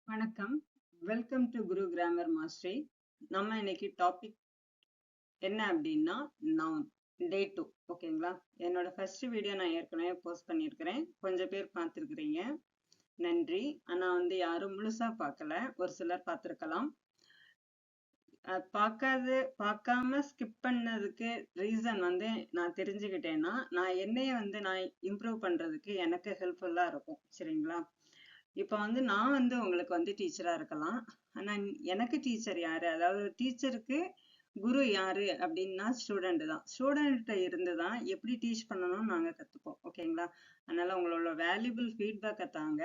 வணக்கம். Welcome to Guru grammar mastery. நம்ம இன்னைக்கு டாபிக் என்ன அப்படின்னா நவுன் டே 2. ஓகேங்களா? என்னோட ஃபர்ஸ்ட் வீடியோ நான் ஏற்கனவே போஸ்ட் பண்ணியிருக்கிறேன். கொஞ்சம் பேர் பார்த்துருக்குறீங்க, நன்றி. ஆனா யாரும் முழுசா பார்க்கல, ஒரு சிலர் பார்த்துருக்கலாம். பார்க்காம ஸ்கிப் பண்ணதுக்கு ரீசன் நான் தெரிஞ்சுக்கிட்டேன்னா, நான் என்னைய நான் இம்ப்ரூவ் பண்றதுக்கு எனக்கு ஹெல்ப்ஃபுல்லா இருக்கும். சரிங்களா? இப்ப நான் உங்களுக்கு டீச்சரா இருக்கலாம். ஆனா எனக்கு டீச்சர் யாரு? அதாவது டீச்சருக்கு குரு யாரு அப்படின்னா ஸ்டூடெண்ட் தான். ஸ்டூடெண்ட் இருந்துதான் எப்படி டீச் பண்ணணும்னு நாங்க கத்துப்போம். ஓகேங்களா? அதனால உங்களோட வேல்யூபிள் ஃபீட்பேக்கை தாங்க,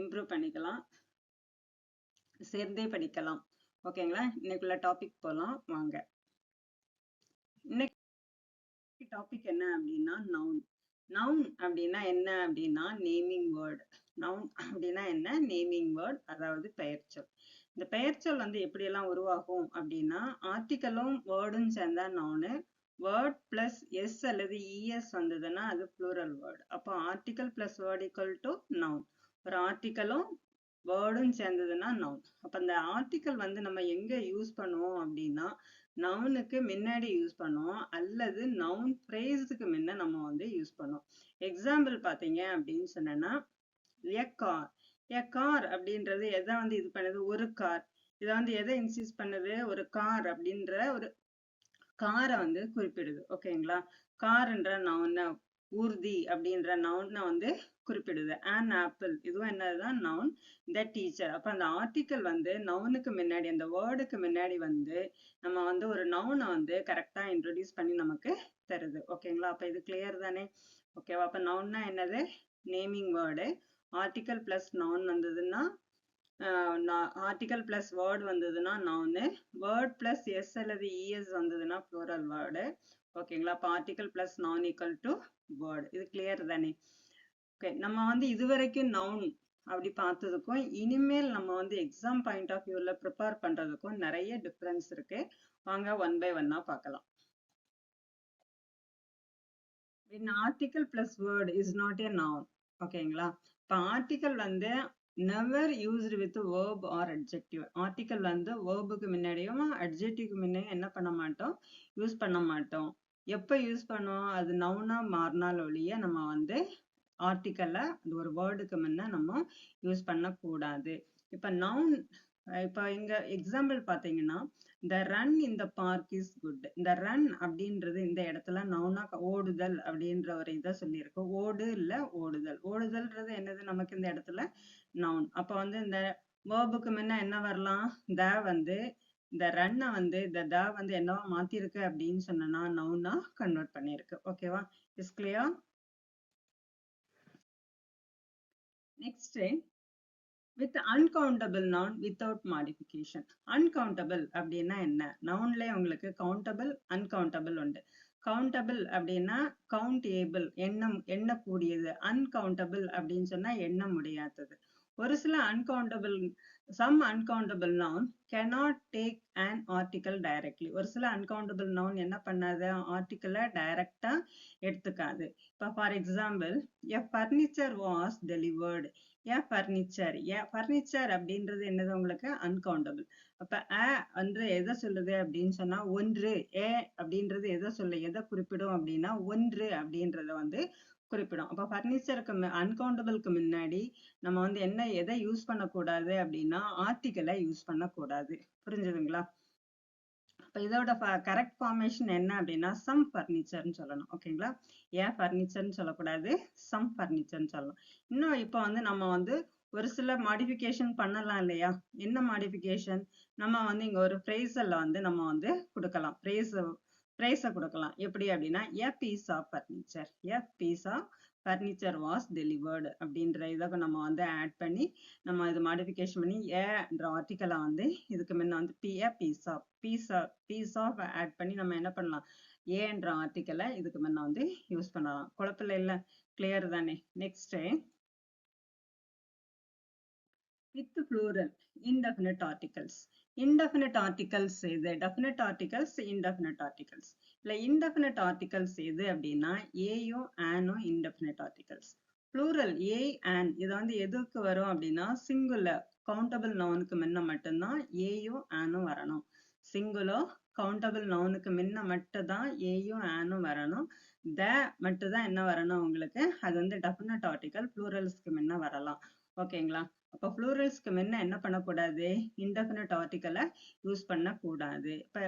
இம்ப்ரூவ் பண்ணிக்கலாம், சேர்ந்தே படிக்கலாம். ஓகேங்களா? இன்னைக்குள்ள டாபிக் போலாம் வாங்க. இன்னைக்கு டாபிக் என்ன அப்படின்னா நவுன். நவுன் அப்படின்னா என்ன அப்படின்னா நேமிங் வேர்டு. நவுன் அப்படின்னா என்ன? நேமிங் வேர்ட், அதாவது பெயர்ச்சொல். இந்த பெயர்ச்சொல் எப்படியெல்லாம் உருவாகும் அப்படின்னா, ஆர்டிக்கலும் வேர்டும் சேர்ந்தா நவுனு. வேர்ட் பிளஸ் எஸ் அல்லது இஎஸ் வந்ததுன்னா அது ப்ளூரல் வேர்டு. அப்போ article plus word equal to noun. ஒரு ஆர்டிக்கலும் வேர்டும் சேர்ந்ததுன்னா நவுன். அப்ப அந்த ஆர்டிக்கல் நம்ம எங்க யூஸ் பண்ணுவோம் அப்படின்னா, நவுனுக்கு முன்னாடி யூஸ் பண்ணுவோம், அல்லது நவுன் ஃப்ரேஸுக்கு முன்ன நம்ம யூஸ் பண்ணுவோம். எக்ஸாம்பிள் பாத்தீங்க அப்படின்னு சொன்னா, எ கார். எ கார் அப்படின்றது எதை இது பண்ணுது? ஒரு கார். இதை எதை இன்சிஸ் பண்ணுது? ஒரு கார் அப்படின்ற ஒரு காரை குறிப்பிடுது. ஓகேங்களா? கார்ன்ற நவுன், ஊர்தி அப்படின்ற நவுனை குறிப்பிடுது. an ஆப்பிள், இதுவும் என்னதுதான்? நவுன். The teacher. அப்ப அந்த ஆர்டிக்கல் நவுனுக்கு முன்னாடி, அந்த வேர்டுக்கு முன்னாடி நம்ம ஒரு நவுனை கரெக்டா இன்ட்ரோடியூஸ் பண்ணி நமக்கு தருது. ஓகேங்களா? அப்ப இது கிளியர் தானே? ஓகேவா? அப்ப நவுன்னா என்னது? Naming word. Article plus noun வந்ததுன்னா ஆர்டிக்கல் பிளஸ் வேர்டு வந்ததுன்னா நவுனு. வேர்ட் பிளஸ் எஸ் அல்லது இஎஸ் வந்ததுன்னா ப்ளூரல் வேர்டு. ஓகேங்களா? அப்ப article plus noun equal to word. இது கிளியர் தானே? ஓகே, நம்ம இதுவரைக்கும் நவுன் அப்படி பார்த்ததுக்கும் இனிமேல் நம்ம எக்ஸாம் பாயிண்ட் ஆஃப் வியூல ப்ரிப்பேர் பண்றதுக்கும் நிறைய டிஃபரன்ஸ் இருக்கு. வாங்க ஒன் பை ஒன்னா பார்க்கலாம். When article plus word is not a noun. ஓகேங்களா? இப்ப article never used with verb or adjective. Article வேர்புக்கு முன்னாடியும் அட்ஜெக்டிவ்க்கு முன்னாடியும் என்ன பண்ண மாட்டோம்? யூஸ் பண்ண மாட்டோம். எப்ப யூஸ் பண்ணுவோம்? அது நவுனா மாறினால் ஒழிய நம்ம ஆர்டிக்கல்ல அது ஒரு வேர்டுக்கு முன்ன நம்ம யூஸ் பண்ணக்கூடாது. இப்ப நவுன், இப்ப இங்க எக்ஸாம்பிள் பாத்தீங்கன்னா, the run in the park is good. இந்த run அப்படின்றது இந்த இடத்துல நவுனா ஓடுதல் அப்படின்ற ஒரு இதை சொல்லியிருக்கு. ஓடு இல்ல ஓடுதல். ஓடுதல்ன்றது என்னது? நமக்கு இந்த இடத்துல நவுன். அப்ப இந்த வேர்புக்கு முன்ன என்ன வரலாம்? இந்த ரன்னை இந்த த என்னவா மாத்திருக்கு அப்படின்னு சொன்னா நவுனா கன்வெர்ட் பண்ணிருக்கு. ஓகேவா? Is clear? Next, with uncountable noun without modification. uncountable அப்படின்னா என்ன? நவுன்ல உங்களுக்கு countable, uncountable உண்டு. countable அப்படின்னா countable, எண்ணக்கூடியது. uncountable அப்படின்னு சொன்னா எண்ண முடியாதது. ஒரு சில some uncountable noun cannot take an article directly. ஒரு சில uncountable noun என்ன பண்ணாது? ஆர்டிக்கலை டைரக்டா எடுத்துக்காது. இப்ப for example, a furniture was delivered. furniture அப்படின்றது என்னது? உங்களுக்கு uncountable. அப்ப எதை சொல்லுது அப்படின்னு சொன்னா ஒன்று. அப்படின்றது எதை குறிப்பிடும் அப்படின்னா ஒன்று அப்படின்றத குறிப்பிடும். அப்ப பர்னிச்சருக்கு அன்கவுண்டபிளுக்கு முன்னாடி நம்ம எதை யூஸ் பண்ணக்கூடாது அப்படின்னா ஆர்டிக்கலை யூஸ் பண்ணக்கூடாது. புரிஞ்சுதுங்களா? அப்ப இதோட கரெக்ட் ஃபார்மேஷன் என்ன அப்படின்னா சம் ஃபர்னிச்சர்னு சொல்லணும். ஓகேங்களா? ஃபர்னிச்சர்னு சொல்லக்கூடாது, சம் ஃபர்னிச்சர்னு சொல்லணும். இன்னும் இப்போ நம்ம ஒரு சில மாடிஃபிகேஷன் பண்ணலாம் இல்லையா? என்ன மாடிஃபிகேஷன்? நம்ம இங்க ஒரு ஃப்ரேஸல்ல நம்ம கொடுக்கலாம். ஃப்ரேஸை கொடுக்கலாம். எப்படி அப்படின்னா a piece of furniture. a piece of furniture was delivered அப்படின்ற இதை நம்ம ஆட் பண்ணி நம்ம இது மாடிஃபிகேஷன் பண்ணி ஏன்ற ஆர்டிக்கலை இதுக்கு முன்ன piece of ஆட் பண்ணி நம்ம என்ன பண்ணலாம்? ஏன்ற ஆர்டிக்கலை இதுக்கு முன்ன யூஸ் பண்ணலாம். குழப்பம் இல்ல? கிளியர் தானே? Next, with plural indefinite articles. indefinite articles எது? definite articles, indefinite articles. இல்ல indefinite articles எது அப்படின்னா ஏயும் ஆனும் indefinite articles. plural a and இது வந்து எதுக்கு வரும் அப்படின்னா singular countable nounக்கு முன்ன மட்டும்தான் aயும் anனும் வரணும். singular countable nounக்கு முன்ன மட்டும்தான் aயும் anனும் வரணும். the மட்டும்தான் என்ன வரணும் உங்களுக்கு, அது வந்து definite article pluralsக்கு முன்ன வரலாம். ஓகேங்களா? அப்ப pluralsக்கு முன்ன என்ன பண்ணக்கூடாது, indefinite article யூஸ் பண்ணக்கூடாது. இப்ப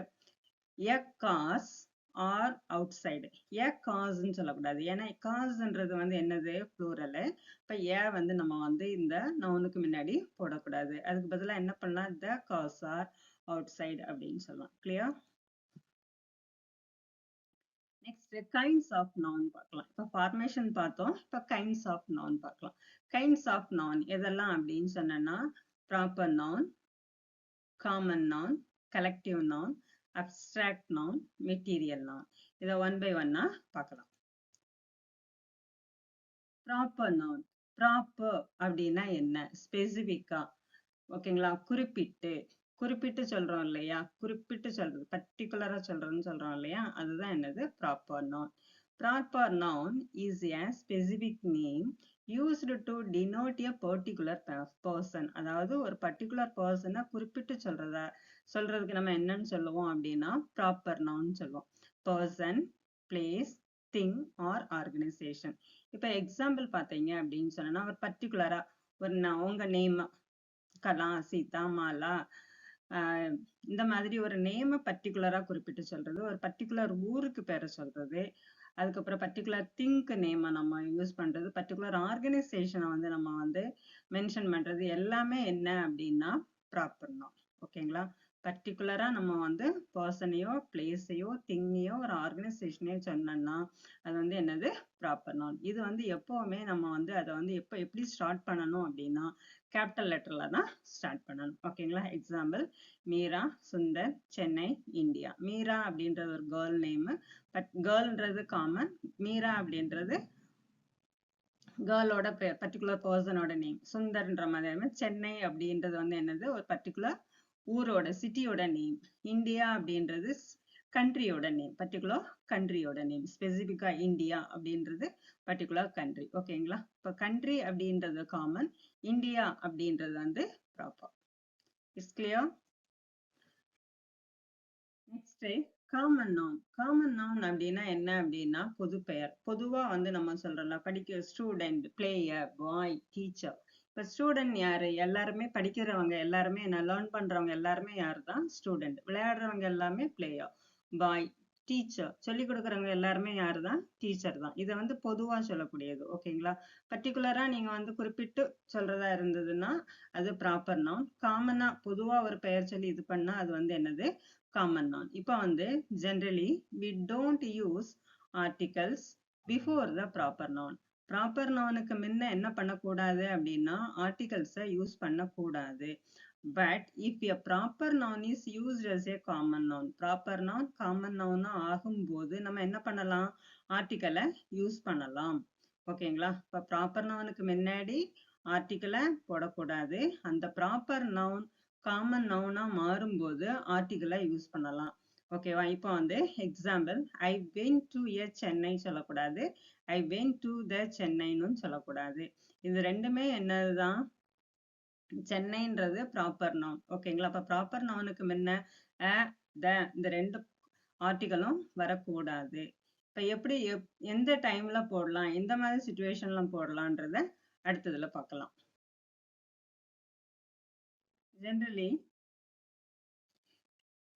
a cause or outside, a cause ன்னு சொல்லக்கூடாது. ஏன்னா causeன்றது வந்து என்னது, plural. இப்ப a வந்து நம்ம வந்து இந்த நவுனுக்கு முன்னாடி போடக்கூடாது. அதுக்கு பதிலா என்ன பண்ணலாம், the cause or outside அப்படின்னு சொல்லலாம். clear? next kinds of noun பார்க்கலாம். இப்ப formation பார்த்தோம், இப்ப kinds of noun பார்க்கலாம். kinds of noun எதெல்லாம் அப்படின்னு சொன்னேன்னா proper noun, common noun, collective noun, abstract noun, material noun. இதை one by one பார்க்கலாம். proper noun, proper அப்படின்னா என்ன, ஸ்பெசிபிக்கா, ஓகேங்களா, குறிப்பிட்டு குறிப்பிட்டு சொல்றோம் இல்லையா, குறிப்பிட்டு சொல்றது, பர்டிகுலரா சொல்றோம்னு சொல்றோம் இல்லையா, அதுதான் என்னது proper noun. proper noun is a specific name used to denote a particular person. அதாவது ஒரு particular person குறிப்பிட்டு சொல்றதுக்கு நம்ம என்னன்னு சொல்லுவோம் அப்படின்னா proper noun சொல்லுவோம். person, place, thing or organization. இப்ப எக்ஸாம்பிள் பார்த்தீங்க அப்படின்னு சொன்னா ஒரு பர்டிகுலரா ஒரு உங்க நேம் கலா, சீதா, மாலா, இந்த மாதிரி ஒரு நேம பர்டிகுலரா குறிப்பிட்டு சொல்றது, ஒரு பர்டிகுலர் ஊருக்கு பேரை சொல்றது, அதுக்கப்புறம் பர்டிகுலர் திங்க் நேம நம்ம யூஸ் பண்றது, பர்டிகுலர் ஆர்கனைசேஷனை வந்து நம்ம வந்து மென்ஷன் பண்றது, எல்லாமே என்ன அப்படின்னா ப்ராப்பர் நவுன். ஓகேங்களா? பர்டிகுலரா நம்ம வந்து பர்சனையோ, பிளேஸையோ, திங்கையோ, ஒரு ஆர்கனைசேஷனையோ சொன்னோம்னா அது வந்து என்னது, ப்ராப்பர் நவுன். இது வந்து எப்பவுமே நம்ம வந்து அதை வந்து எப்படி ஸ்டார்ட் பண்ணணும் அப்படின்னா கேபிட்டல் லெட்டர்ல தான் ஸ்டார்ட் பண்ணணும். ஓகேங்களா? Example, Meera, Sundar, Chennai, India. மீரா அப்படின்றது ஒரு கேர்ள் நேம், பட் கேர்ள்ன்றது காமன், மீரா அப்படின்றது கேர்ளோட பேர், பர்டிகுலர் பர்சனோட நேம். சுந்தர்ன்ற மாதிரி சென்னை அப்படின்றது வந்து என்னது, ஒரு பர்டிகுலர் ஊரோட, சிட்டியோட நேம். இந்தியா அப்படின்றது கண்ட்ரியோட நேம், பர்டிகுலர் கண்ட்ரியோட நேம். ஸ்பெசிபிக்கா இந்தியா அப்படின்றது பர்டிகுலர் கண்ட்ரி. ஓகேங்களா? இப்ப கண்ட்ரி அப்படின்றது காமன், இந்தியா அப்படின்றது வந்து proper. It's clear? Next common noun. Common noun அப்படின்னா என்ன அப்படின்னா பொது பெயர். பொதுவா வந்து நம்ம சொல்றோம்ல, படிக்கிற ஸ்டூடெண்ட், பிளேயர், பாய், டீச்சர். இப்ப ஸ்டூடெண்ட் யாரு, எல்லாருமே படிக்கிறவங்க, எல்லாருமே என்ன லேர்ன் பண்றவங்க எல்லாருமே யாரு தான் ஸ்டூடெண்ட். விளையாடுறவங்க எல்லாமே பிளேயர். பாய், டீச்சர், சொல்லி கொடுக்குறவங்க எல்லாருமே யாரு தான், டீச்சர் தான். இதை வந்து பொதுவா சொல்லக்கூடியது. ஓகேங்களா? பர்டிகுலரா நீங்க வந்து குறிப்பிட்டு சொல்றதா இருந்ததுன்னா அது ப்ராப்பர் நவுன். காமனா பொதுவா ஒரு பெயர் சொல்லி இது பண்ணா அது வந்து என்னது, காமன் நவுன். இப்ப வந்து generally we don't use articles before the proper noun. Proper நவுனுக்கு முன்ன என்ன பண்ணக்கூடாது அப்படின்னா ஆர்டிகல்ஸை யூஸ் பண்ணக்கூடாது. but if a proper noun is used as a common noun, proper noun common நவுனா ஆகும்போது நம்ம என்ன பண்ணலாம், ஆர்டிகலை யூஸ் பண்ணலாம். ஓகேங்களா? இப்ப ப்ராப்பர் நவுனுக்கு முன்னாடி ஆர்டிகலை போடக்கூடாது. அந்த ப்ராப்பர் நவுன் காமன் நவுனா மாறும்போது ஆர்டிகலை யூஸ் பண்ணலாம். ஓகேவா? இப்போ வந்து example, I went to a Chennai சொல்லக்கூடாது, ஐ வென்ட் டு த சென்னைன்னு சொல்லக்கூடாது. இது ரெண்டுமே என்னதுதான், சென்னைன்றது ப்ராப்பர் நவுன். ஓகேங்களா? அப்ப ப்ராப்பர் நவுனுக்கு முன்ன அ, த, இந்த ரெண்டு ஆர்டிகலும் வரக்கூடாது. இப்ப எப்படி எந்த டைம்ல போடலாம், எந்த மாதிரி சிச்சுவேஷன்ல போடலான்றத அடுத்ததுல பார்க்கலாம். Generally,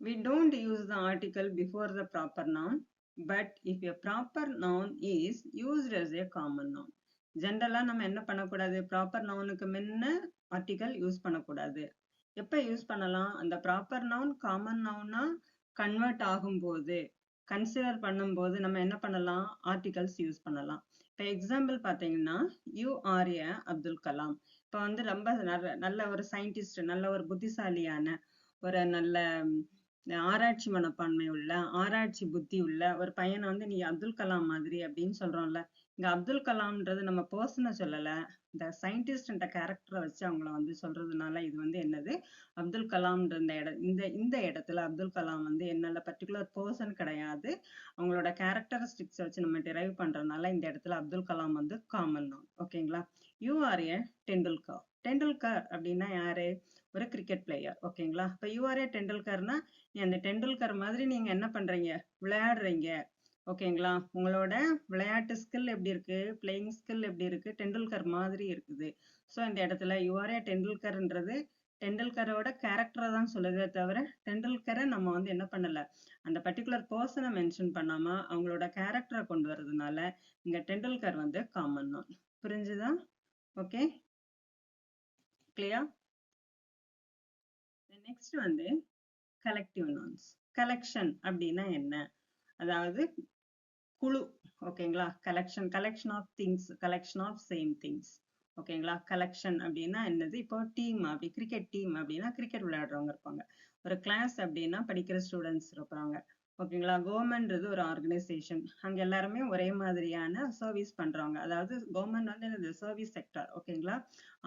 we don't use the article before the proper noun, but if a proper noun is used as a common noun. ஜென்ரலா நம்ம என்ன பண்ணக்கூடாது, ப்ராப்பர் நவுனுக்கு முன்ன ஆர்டிகல் யூஸ் பண்ணக்கூடாது. எப்ப யூஸ் பண்ணலாம், அந்த ப்ராப்பர் நவுன் காமன் நவுனா கன்வெர்ட் ஆகும்போது, கன்சிடர் பண்ணும்போது நம்ம என்ன பண்ணலாம், ஆர்டிகல்ஸ் யூஸ் பண்ணலாம். இப்போ எக்ஸாம்பிள் பார்த்தீங்கன்னா, you R A Abdul Kalam. இப்போ வந்து ரொம்ப நல்ல ஒரு சயின்டிஸ்ட், நல்ல ஒரு புத்திசாலியான, ஒரு நல்ல ஆராய்ச்சி மனப்பான்மை உள்ள, ஆராய்ச்சி புத்தி உள்ள ஒரு பையனை வந்து நீ அப்துல் கலாம் மாதிரி அப்படின்னு சொல்றோம்ல. இங்க அப்துல் கலாம்ன்றது நம்ம பர்சனை சொல்லல, இந்த சயின்டிஸ்ட்ன்ற கேரக்டரை வச்சு அவங்கள வந்து சொல்றதுனால இது வந்து என்னது, அப்துல் கலாம்ன்ற இந்த இடத்துல அப்துல் கலாம் வந்து என்னென்ன பர்டிகுலர் பர்சன் கிடையாது, அவங்களோட கேரக்டரிஸ்டிக்ஸ் வச்சு நம்ம டிரைவ் பண்றதுனால இந்த இடத்துல அப்துல் கலாம் வந்து காமன் நவுன். ஓகேங்களா? You R A Tendulkar. Tendulkar அப்படின்னா யாரு? ஒரு கிரிக்கெட் பிளேயர். ஓகேங்களா? இப்ப யூ ஆர் ஏ டெண்டுல்கர்னா அந்த டெண்டுல்கர் மாதிரி நீங்க என்ன பண்றீங்க, விளையாடுறீங்க. ஓகேங்களா? உங்களோட விளையாட்டு ஸ்கில் எப்படி இருக்கு, பிளேயிங் ஸ்கில் எப்படி இருக்கு, டெண்டுல்கர் மாதிரி இருக்குது. ஸோ இந்த இடத்துல யூ ஆர் ஏ டெண்டுல்கர்ன்றது டெண்டுல்கரோட கேரக்டரை தான் சொல்லுதே தவிர டெண்டுல்கரை நம்ம வந்து என்ன பண்ணல, அந்த பர்டிகுலர் பர்சனை மென்ஷன் பண்ணாம அவங்களோட கேரக்டரை கொண்டு வர்றதுனால இங்க டெண்டுல்கர் வந்து காமன் நவுன். புரிஞ்சுதா? Okay, clear? நெக்ஸ்ட் வந்து கலெக்டிவ் நவுன்ஸ். கலெக்ஷன் அப்படின்னா என்ன? அதாவது குழு. ஓகேங்களா? Collection of things, collection of same things. ஓகேங்களா? கலெக்ஷன் அப்படின்னா என்னது? இப்போ டீம், அப்படி கிரிக்கெட் டீம் அப்படின்னா கிரிக்கெட் விளையாடுறவங்க இருப்பாங்க. ஒரு கிளாஸ் அப்படின்னா படிக்கிற ஸ்டூடெண்ட்ஸ் இருப்பாங்க. ஓகேங்களா? கவர்மெண்ட்ன்றது ஒரு ஆர்கனைசேஷன், அங்க எல்லாருமே ஒரே மாதிரியான சர்வீஸ் பண்றவங்க. அதாவது கவர்மெண்ட் வந்து என்னது, சர்வீஸ் செக்டர். ஓகேங்களா?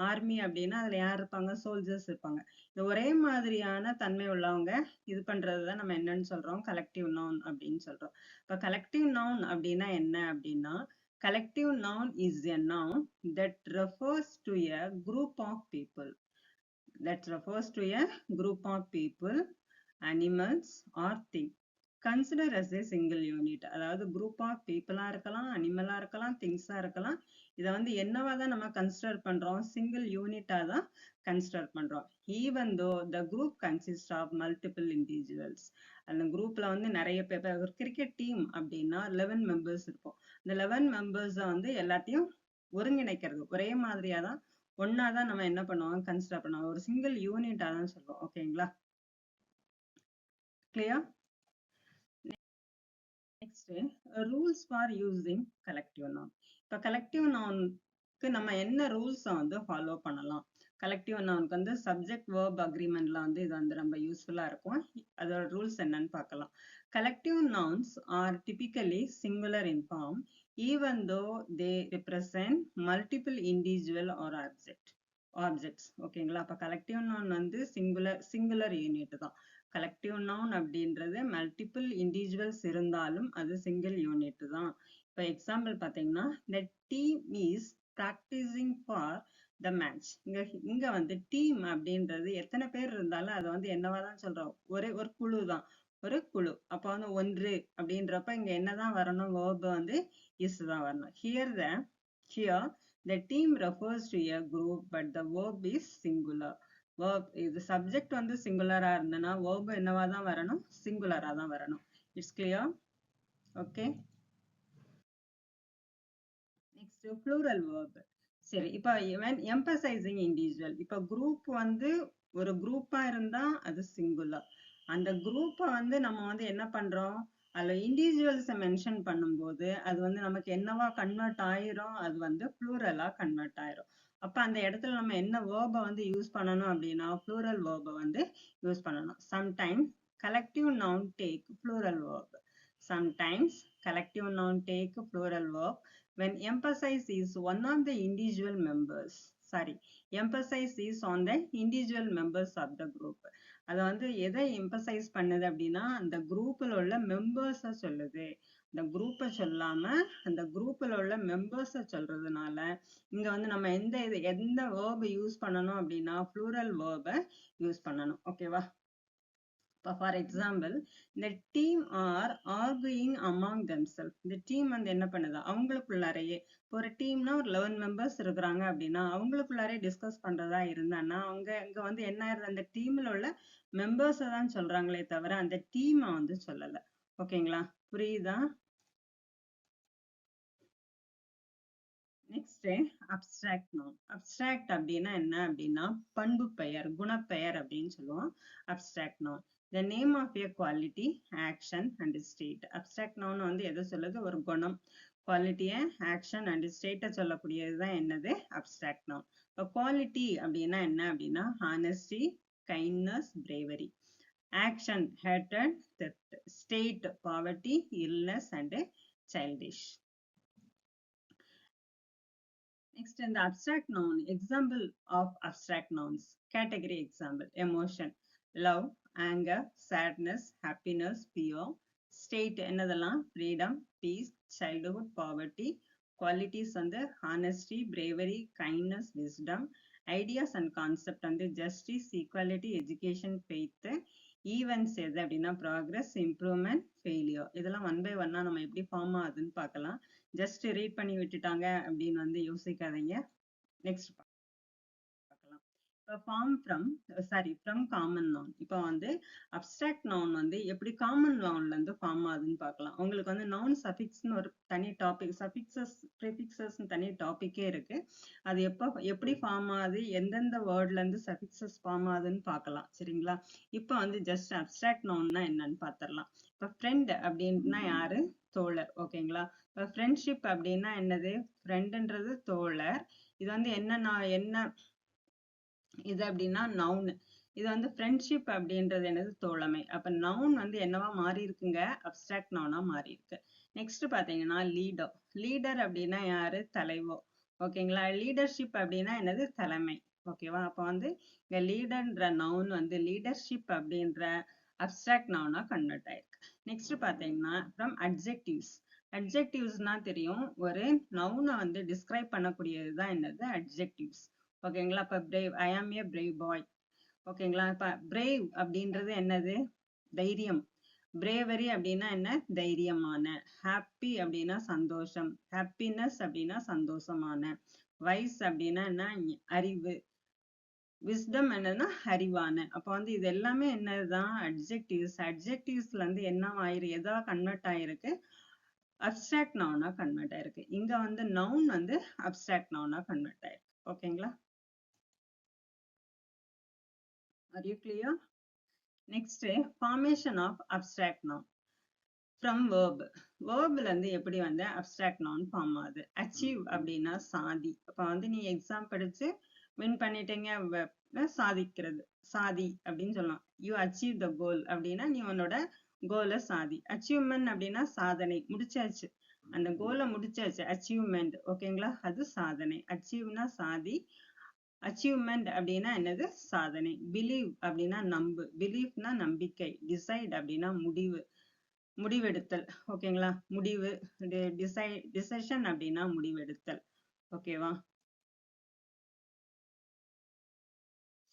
ஆர்மி அப்படின்னா அதுல யார் இருப்பாங்க? சோல்ஜர்ஸ் இருப்பாங்க. இந்த ஒரே மாதிரியான தன்மை உள்ளவங்க இது பண்றதுதான் நம்ம என்னன்னு சொல்றோம், கலெக்டிவ் நவுன் அப்படின்னு சொல்றோம். இப்ப கலெக்டிவ் நவுன் அப்படின்னா என்ன அப்படின்னா, collective noun is a noun that refers to a group of people. That refers to a group of people, animals or things. Consider as a single unit. அதாவது group of people இருக்கலாம், animal இருக்கலாம், things இருக்கலாம். இதை வந்து என்னவா தான் நம்ம consider பண்றோம், சிங்கிள் யூனிட்டா தான் கன்சிடர் பண்றோம். Even though the group consists of multiple individuals. அந்த குரூப்ல வந்து நிறைய பேர், ஒரு கிரிக்கெட் டீம் அப்படின்னா 11 மெம்பர்ஸ் இருக்கும். இந்த 11 மெம்பர்ஸ் வந்து எல்லாத்தையும் ஒருங்கிணைக்கிறது, ஒரே மாதிரியா தான் ஒன்னாதான் நம்ம என்ன பண்ணுவோம், கன்சிடர் பண்ணுவோம். ஒரு சிங்கிள் யூனிட்டா தான் சொல்லுவோம். ஓகேங்களா? Clear? Next, rules for using collective noun. இப்ப கலெக்டிவ் நவுனுக்கு நம்ம என்ன ரூல்ஸை வந்து ஃபாலோ பண்ணலாம்? கலெக்டிவ் நவுனுக்கு வந்து சப்ஜெக்ட் வேர்ப் அக்ரிமெண்ட்ல வந்து இது வந்து ரொம்ப யூஸ்ஃபுல்லா இருக்கும். அதோட ரூல்ஸ் என்னன்னு பார்க்கலாம். Collective nouns are typically singular in form even though they represent multiple individual or objects. ஓகேங்களா? அப்ப கலெக்டிவ் நவுன் வந்து சிங்குலர் யூனிட் தான். கலெக்டிவ் நவுன் அப்படின்றது மல்டிபிள் இண்டிவிஜுவல்ஸ் இருந்தாலும் அது சிங்கிள் யூனிட் தான். இப்ப எக்ஸாம்பிள் பாத்தீங்கன்னா, the team is practicing for the match. இங்க வந்து டீம் அப்படின்றது எத்தனை பேர் இருந்தாலும் அதை வந்து என்னவாதான் சொல்றோம், ஒரு குழு தான், ஒரு குழு. அப்ப வந்து ஒன்று அப்படின்றப்ப இங்க என்னதான் வரணும், verb வந்து is தான் வரணும். Here the team refers to a group but the verb is singular. verb இது சப்ஜெக்ட் வந்து சிங்குலரா இருந்தனா verb என்னவா தான் வரணும், சிங்குலரா தான் வரணும். It's clear? Okay. Next plural verb. சரி, இப்ப when emphasizing individual, இப்ப குரூப் வந்து ஒரு குரூப்பா இருந்தா அது சிங்குலர். அந்த குரூப்பை வந்து நம்ம வந்து என்ன பண்றோம், அதுல இண்டிவிஜுவல்ஸை மென்ஷன் பண்ணும்போது அது வந்து நமக்கு என்னவா கன்வெர்ட் ஆயிரும், அது வந்து ப்ளூரலா கன்வெர்ட் ஆயிரும். அப்ப அந்த இடத்துல நம்ம என்ன வேர்பை வந்து யூஸ் பண்ணணும் அப்படின்னா, ப்ளூரல் வேர்பை வந்து யூஸ் பண்ணணும். Sometimes collective noun take plural verb. Sometimes collective noun take plural verb when emphasis is one of the individual members. Emphasis is on the individual members of the group. அதை வந்து எதை emphasise பண்ணுது அப்படின்னா, அந்த குரூப்ல உள்ள மெம்பர்ஸை சொல்லுது. இந்த குரூப்பை சொல்லாம அந்த குரூப்ல உள்ள மெம்பர்ஸை சொல்றதுனால இங்க வந்து நம்ம எந்த வேர்பை யூஸ் பண்ணணும் அப்படின்னா, ப்ளூரல் வேர்பை யூஸ் பண்ணணும். ஓகேவா? ஃபார் எக்ஸாம்பிள், இந்த டீம் ஆர் ஆர்குயிங் அமாங் தெம்செல்ஃப். இந்த டீம் வந்து என்ன பண்ணுது, அவங்களுக்குள்ளாரையே, ஒரு டீம்னா ஒரு 11 மெம்பர்ஸ் இருக்கிறாங்க அப்படின்னா அவங்களுக்குள்ளாரே டிஸ்கஸ் பண்றதா இருந்தான்னா அவங்க இங்க வந்து என்ன ஆயிருது, அந்த டீம்ல உள்ள மெம்பர்ஸை தான் சொல்றாங்களே தவிர அந்த டீமை வந்து சொல்லல. ஓகேங்களா? புரியுதா? Next, abstract noun. அப்ஸ்ட்ராக்ட் அப்படின்னா என்ன அப்படின்னா, பண்பு பெயர், குணப்பெயர் அப்படின்னு சொல்லுவோம் abstract noun. The name of a quality, action and state. Abstract noun வந்து எதை சொல்லுது, ஒரு குணம், குவாலிட்டியை, ஆக்ஷன் அண்ட் ஸ்டேட்டை சொல்லக்கூடியதுதான் என்னது, அப்ஸ்ட்ராக்ட் நவுன். இப்போ குவாலிட்டி அப்படின்னா என்ன அப்படின்னா, honesty, kindness, bravery. Action, hated, theft. State, poverty, illness and childish. Next, in the abstract noun, example of abstract nouns. Category example, emotion, love, anger, sadness, happiness, fear. State என்னதெல்லாம் freedom, peace, childhood, poverty. Qualities வந்து honesty, bravery, kindness, wisdom. Ideas and concept வந்து justice, equality, education, faith. Events எது அப்படின்னா progress, improvement, failure. இதெல்லாம் one by ஒன்னா நம்ம எப்படி form ஆகுதுன்னு பார்க்கலாம். ஜஸ்ட் ரீட் பண்ணி விட்டுட்டாங்க அப்படின்னு வந்து யோசிக்காதீங்க. நெக்ஸ்ட் பார்க்கலாம். இப்போ ஃப்ரம் காமன் நவுன். இப்போ வந்து அப்ஸ்ட்ராக்ட் நவுன் வந்து எப்படி காமன் நவுன்ல இருந்து ஃபார்ம் ஆகுதுன்னு பார்க்கலாம். உங்களுக்கு வந்து நவுன் சஃபிக்ஸ்னு ஒரு தனி டாபிக், சஃபிக்சஸ் ப்ரிஃபிக்சஸ் தனி டாபிக்கே இருக்கு. அது எப்படி ஃபார்ம் ஆகுது, எந்தெந்த வேர்ட்ல இருந்து சஃபிக்சஸ் ஃபார்ம் ஆகுதுன்னு பார்க்கலாம். சரிங்களா? இப்போ வந்து ஜஸ்ட் அப்ஸ்ட்ராக்ட் நவுன்னா என்னன்னு பார்த்துடலாம். இப்போ ஃப்ரெண்ட் அப்படின்னா யாரு? தோழர். ஓகேங்களா? இப்போ ஃப்ரெண்ட்ஷிப் அப்படின்னா என்னது? ஃப்ரெண்டுன்றது தோழர். இது வந்து என்ன இது அப்படின்னா நவுன். இது வந்து ஃப்ரெண்ட்ஷிப் அப்படின்றது என்னது? தோழமை. அப்ப நவுன் வந்து என்னவா மாறி இருக்குங்க? அப்ஸ்ட்ராக்ட் நவுனா மாறி இருக்கு. நெக்ஸ்ட் பாத்தீங்கன்னா லீடர். லீடர் அப்படின்னா யாரு? தலைவர். ஓகேங்களா? லீடர்ஷிப் அப்படின்னா என்னது? தலைமை. ஓகேவா? அப்ப வந்து இங்க லீடர்ன்ற நவுன் வந்து லீடர்ஷிப் அப்படின்ற அப்ஸ்ட்ராக்ட் நவுனா கன்வெர்ட் ஆயிருக்கு. நெக்ஸ்ட் பாத்தீங்கன்னா ஃப்ரம் அட்ஜெக்டிவ்ஸ். அட்ஜெக்டிவ்ஸ்னா தெரியும், ஒரு நவுனை வந்து டிஸ்கிரைப் பண்ணக்கூடியதுதான் என்னது? அட்ஜெக்டிவ்ஸ். ஓகேங்களா? இப்ப பிரேவ், ஐ ஆம் ஏ பிரேவ் பாய். ஓகேங்களா? இப்ப பிரேவ் அப்படின்றது என்னது? தைரியம். பிரேவரி அப்படின்னா என்ன? தைரியமான. ஹாப்பி அப்படின்னா சந்தோஷம். ஹாப்பினஸ் அப்படின்னா சந்தோஷமான. வைஸ் அப்படின்னா என்ன? அறிவு. விஸ்டம் என்னன்னா அறிவான. அப்ப வந்து இது எல்லாமே என்னதுதான்? அட்ஜெக்டிவ்ஸ். அட்ஜெக்டிவ்ஸ்ல இருந்து என்ன எதா கன்வெர்ட் ஆயிருக்கு? அப்ஸ்ட்ராக்ட் நவுனா கன்வெர்ட் ஆயிருக்கு. இங்க வந்து நவுன் வந்து அப்ஸ்ட்ராக்ட் நவுனா கன்வெர்ட் ஆயிருக்கு. ஓகேங்களா? Are you clear? Next, formation of abstract noun. From verb. Verbல இருந்து எப்படி வந்து abstract noun ஃபார்ம் ஆகுது? Achieve அப்படின்னா சாதி. அப்ப வந்து நீ எக்ஸாம் படிச்சு வின் பண்ணிட்டீங்க, சாதிக்கிறது. சாதி அப்படின்னு சொல்லலாம். You achieve the goal அப்படின்னா நீ உன்னோட கோலை சாதி. அச்சீவ்மெண்ட் அப்படின்னா சாதனை, முடிச்சாச்சு, அந்த கோலை முடிச்சாச்சு. அச்சீவ்மெண்ட். ஓகேங்களா? அது சாதனை. அச்சீவ்னா சாதி, அச்சீவ்மெண்ட் அப்படின்னா என்னது? சாதனை. பிலீவ் அப்படின்னா நம்பு. பிலீஃப்னா நம்பிக்கை. டிசைட் அப்படின்னா முடிவு, முடிவெடுத்தல். ஓகேங்களா? முடிவு. டிசிஷன் அப்படின்னா முடிவெடுத்தல். ஓகேவா?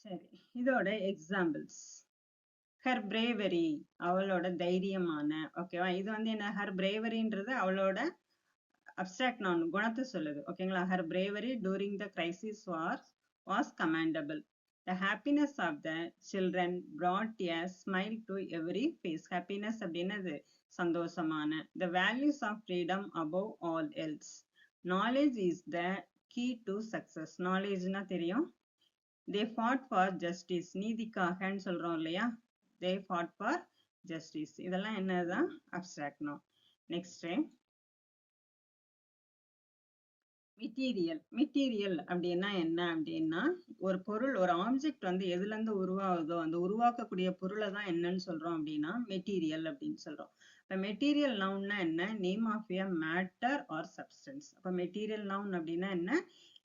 சரி, இதோட எக்ஸாம்பிள்ஸ். ஹர் பிரேவரி, அவளோட தைரியமான. ஓகேவா? இது வந்து என்ன? ஹர் பிரேவரின்றது அவளோட அப்ஸ்ட்ராக்ட் நவுன், குணத்தை சொல்லுது. ஓகேங்களா? Her bravery during the crisis was commendable. The happiness of the children brought a smile to every face. Happiness அப்படின்னது சந்தோஷமான. The values of freedom above all else. Knowledge is the key to success. Knowledgeனா தெரியும். They fought for justice. நீதிக்காகன்னு சொல்றோம் இல்லையா? They fought for justice. இதெல்லாம் என்னதான்? Abstract noun. Next, material அப்படின்னா என்ன அப்படின்னா, ஒரு பொருள், ஒரு ஆப்ஜெக்ட் வந்து எதுல இருந்து உருவாகுதோ அந்த உருவாக்கக்கூடிய பொருளை தான் என்னன்னு சொல்றோம் அப்படின்னா மெட்டீரியல் அப்படின்னு சொல்றோம். இப்ப மெட்டீரியல் நவுன்னா என்ன? Name of a matter or substance. அப்ப மெட்டீரியல் நவுன் அப்படின்னா என்ன?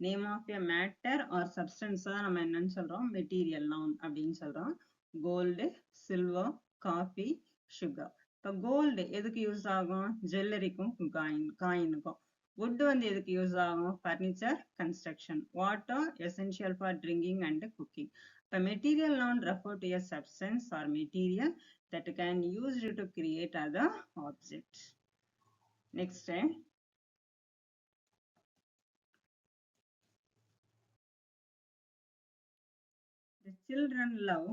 Name of a matter or substance தான் நம்ம என்னன்னு சொல்றோம்? மெட்டீரியல் நவுன் அப்படின்னு சொல்றோம். Gold, silver, coffee, sugar. இப்ப கோல்டு எதுக்கு யூஸ் ஆகும்? ஜுவல்லரிக்கும் காயினுக்கும். wood வந்து எதுக்கு யூஸ் ஆகும்? Furniture, construction. Water essential for drinking and cooking. இப்போ material noun refer to a substance or material that can used to create other objects. Next, the children love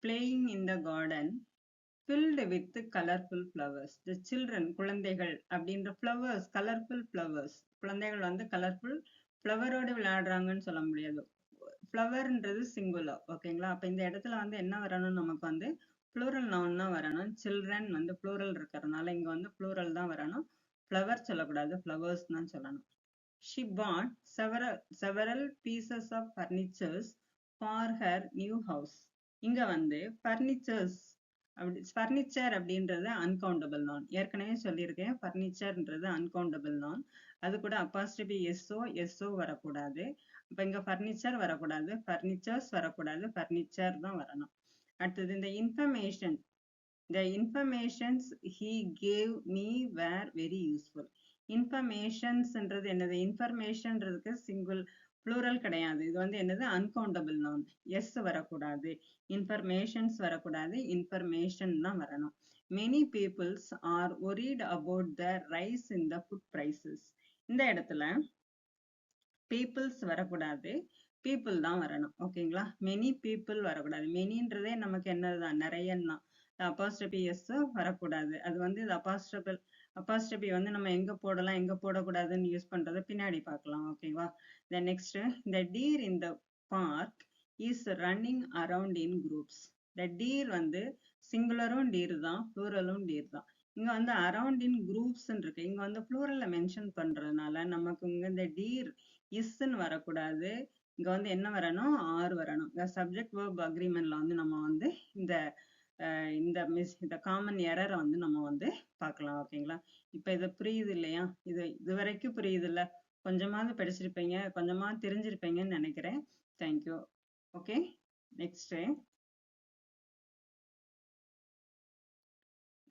playing in the garden filled with colorful flowers. The children, குழந்தைகள் அப்படின்ற flowers, colorful flowers. குழந்தைகள் வந்து colourful ஃப்ளவரோடு விளையாடுறாங்கன்னு சொல்ல முடியாது. ஃப்ளவர்ன்றது singular. ஓகேங்களா? அப்ப இந்த இடத்துல வந்து என்ன வரணும்? நமக்கு வந்து ப்ளூரல் நவுன் தான் வரணும். சில்ட்ரன் வந்து ப்ளூரல் இருக்கிறதுனால இங்க வந்து ப்ளூரல் தான் வரணும். ஃப்ளவர் சொல்லக்கூடாது, ஃப்ளவர்ஸ் தான் சொல்லணும். She bought several pieces of furnitures for her new house. இங்க வந்து furnitures அப்படி ஃபர்னிச்சர் அப்படின்றது அன்கவுண்டபிள் நான் ஏற்கனவே சொல்லியிருக்கேன். ஃபர்னிச்சர்ன்றது அன்கவுண்டபிள் நான் அது கூட அப்பாஸ்ட்ரபி எஸ்ஓ வரக்கூடாது. அப்ப இங்க ஃபர்னிச்சர் வரக்கூடாது, ஃபர்னிச்சர்ஸ் வரக்கூடாது, ஃபர்னிச்சர் தான் வரணும். அடுத்தது இந்த information the informations he gave me were very useful. இன்ஃபர்மேஷன்ஸ்ன்றது என்னது? இன்ஃபர்மேஷன்ன்றதுக்கு சிங்கிள் ப்ளூரல் கிடையாது. இது வந்து என்னது? Uncountable noun. எஸ் வரக்கூடாது, இன்ஃபர்மேஷன்ஸ் வரக்கூடாது, இன்ஃபர்மேஷன் தான் வரணும். Many peoples are worried about the rise in the food prices. இந்த இடத்துல பீப்புள்ஸ் வரக்கூடாது, பீப்புள் தான் வரணும். ஓகேங்களா? மெனி பீப்புள் வரக்கூடாது. மெனின்றதே நமக்கு என்னதுதான்? நிறையன்னா. அப்பாஸ்ட்ரபி எஸ் வரக்கூடாது. அது வந்து இது அப்பாஸ்ட்ரபி வந்து நம்ம எங்க போடலாம் எங்க போடக்கூடாதுன்னு யூஸ் பண்றதை பின்னாடி பார்க்கலாம். ஓகேவா? The next, the deer in the park is running around in groups. The deer வந்து சிங்குலரும் டீர் தான், ப்ளூரலும் டீர் தான். இங்க வந்து அரவுண்ட் இன் குரூப்ஸ் இருக்கு. இங்க வந்து ப்ளூரல்ல மென்ஷன் பண்றதுனால நமக்கு இங்க இந்த டீர் இஸ்ன்னு வரக்கூடாது. இங்க வந்து என்ன வரணும்? ஆர் வரணும். இந்த சப்ஜெக்ட் வேர்ப் அக்ரிமெண்ட்ல வந்து நம்ம வந்து இந்த காமன் எரரை வந்து நம்ம வந்து பார்க்கலாம். ஓகேங்களா? இப்ப இது புரியுது இல்லையா? இது வரைக்கும் புரியுது இல்ல? கொஞ்சமாவது படிச்சிருப்பீங்க, கொஞ்சமாவது தெரிஞ்சிருப்பீங்கன்னு நினைக்கிறேன். Thank you. Okay, next.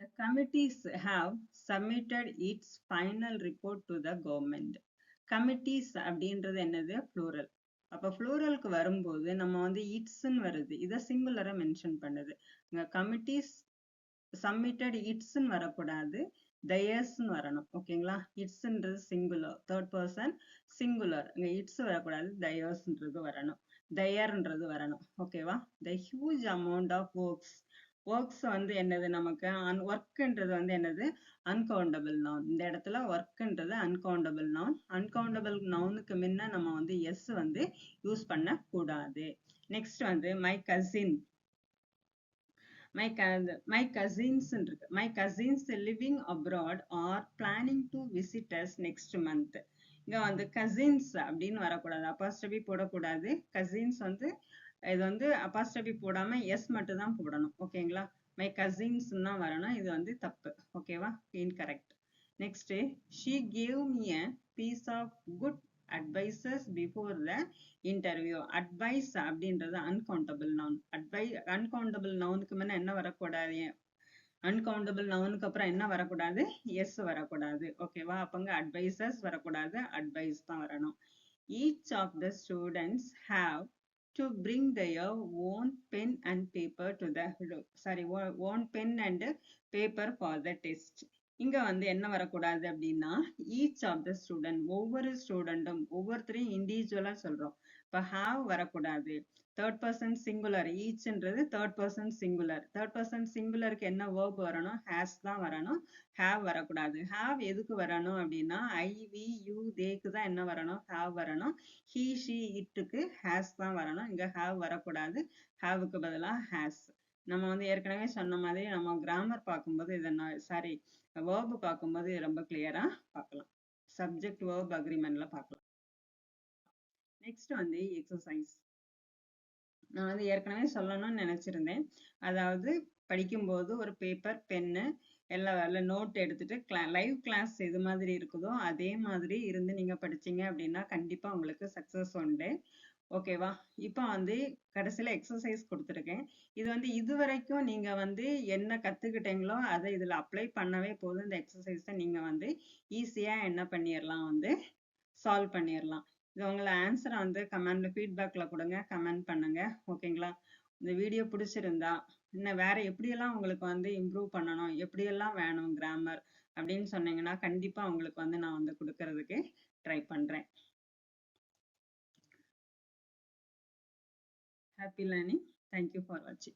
The committees have submitted its final report to the government. Committees அப்படின்றது என்னது? plural. அப்ப plural-க்கு வரும்போது நம்ம வந்து itsன்னு வருது. இதை சிங்குலரை மென்ஷன் பண்ணுது. இங்க committees submitted itsன்னு வரக்கூடாது, theirsன்னு வரணும். ஓகேங்களா? itsன்றது சிங்குலர், தேர்ட் பர்சன் சிங்குலர். இங்க இட்ஸ் வரக்கூடாது, theirsன்றது வரணும், theirன்றது வரணும். ஓகேவா? The huge amount of works வந்து என்னது? நமக்கு ஒர்க்ன்றது வந்து என்னது? Uncountable noun. இந்த இடத்துல ஒர்க்ன்றது அன்கவுண்டபிள் நவுன். அன்கவுண்டபிள் நவுனுக்கு முன்ன நம்ம வந்து எஸ் வந்து யூஸ் பண்ண கூடாது. நெக்ஸ்ட் வந்து மை கசின், my cousins இருக்கு. My cousins living abroad are planning to visit us next month. இங்க வந்து cousins அப்படின்னு வரக்கூடாது, அப்பாஸ்ட்ரபி போடக்கூடாது. cousins வந்து இது வந்து அப்பாஸ்ட்ரபி போடாம எஸ் மட்டும் தான் போடணும். ஓகேங்களா? மை கசின்ஸ் தான் வரணும். இது வந்து தப்பு. ஓகேவா? Incorrect. Next, she gave me a piece of good advices before the interview. Advice அப்படின்றது அன்கவுண்டபிள் நவுன். அன்கவுண்டபிள் நவுனுக்கு முன்ன என்ன வரக்கூடாது? அன்கவுண்டபிள் நவுனுக்கு அப்புறம் என்ன வரக்கூடாது? எஸ் வரக்கூடாது. ஓகேவா? அப்பங்க அட்வைசஸ் வரக்கூடாது, அட்வைஸ் தான் வரணும். Each of the students have to bring their own pen and paper to the own pen and paper for the test. இங்க வந்து என்ன வரக்கூடாது அப்படின்னா each of the student, ஒவ்வொரு ஸ்டூடெண்டும், ஒவ்வொருத்தரையும் இண்டிவிஜுவலா சொல்றோம். இப்ப have வரக்கூடாது. தேர்ட் பர்சன் சிங்குலர், ஈச்ன்றது third person singular. Third person சிங்குலருக்கு என்ன வேர்ப் வரணும்? ஹேஸ் தான் வரணும், ஹேவ் வரக்கூடாது. ஹேவ் எதுக்கு வரணும் அப்படின்னா ஐ, வி, யூ, தேக்கு தான் என்ன வரணும்? ஹேவ் வரணும். ஹி, ஷி, இட்டுக்கு ஹேஸ் தான் வரணும். இங்க ஹேவ் வரக்கூடாது, ஹேவுக்கு பதிலா ஹேஸ். நம்ம வந்து ஏற்கனவே சொன்ன மாதிரி நம்ம கிராமர் பார்க்கும்போது இதை வேர்பு பார்க்கும்போது ரொம்ப கிளியரா பார்க்கலாம். சப்ஜெக்ட் வேர்ப் அக்ரிமெண்ட்ல பார்க்கலாம். நெக்ஸ்ட் வந்து எக்ஸசைஸ். நான் வந்து ஏற்கனவே சொல்லணும்னு நினைச்சிருந்தேன். அதாவது படிக்கும்போது ஒரு பேப்பர், பென்னு எல்லாம் நோட் எடுத்துட்டு லைவ் கிளாஸ் எது மாதிரி இருக்குதோ அதே மாதிரி இருந்து நீங்க படிச்சீங்க அப்படின்னா கண்டிப்பா உங்களுக்கு சக்சஸ் உண்டு. ஓகேவா? இப்போ வந்து கடைசியில எக்ஸசைஸ் கொடுத்துருக்கேன். இது வந்து இது வரைக்கும் நீங்க வந்து என்ன கத்துக்கிட்டீங்களோ அதை இதுல அப்ளை பண்ணவே போதும். இந்த எக்ஸசைஸை நீங்க வந்து ஈஸியா என்ன பண்ணிடலாம்? வந்து சால்வ் பண்ணிடலாம். இது உங்களை ஆன்சரை வந்து கமெண்ட்ல ஃபீட்பேக்ல கொடுங்க, கமெண்ட் பண்ணுங்க. ஓகேங்களா? இந்த வீடியோ பிடிச்சிருந்தா இன்னும் வேற எப்படியெல்லாம் உங்களுக்கு வந்து இம்ப்ரூவ் பண்ணணும், எப்படியெல்லாம் வேணும் கிராமர் அப்படின்னு சொன்னீங்கன்னா கண்டிப்பா உங்களுக்கு வந்து நான் வந்து கொடுக்கறதுக்கு ட்ரை பண்றேன். Happy learning. Thank you for watching.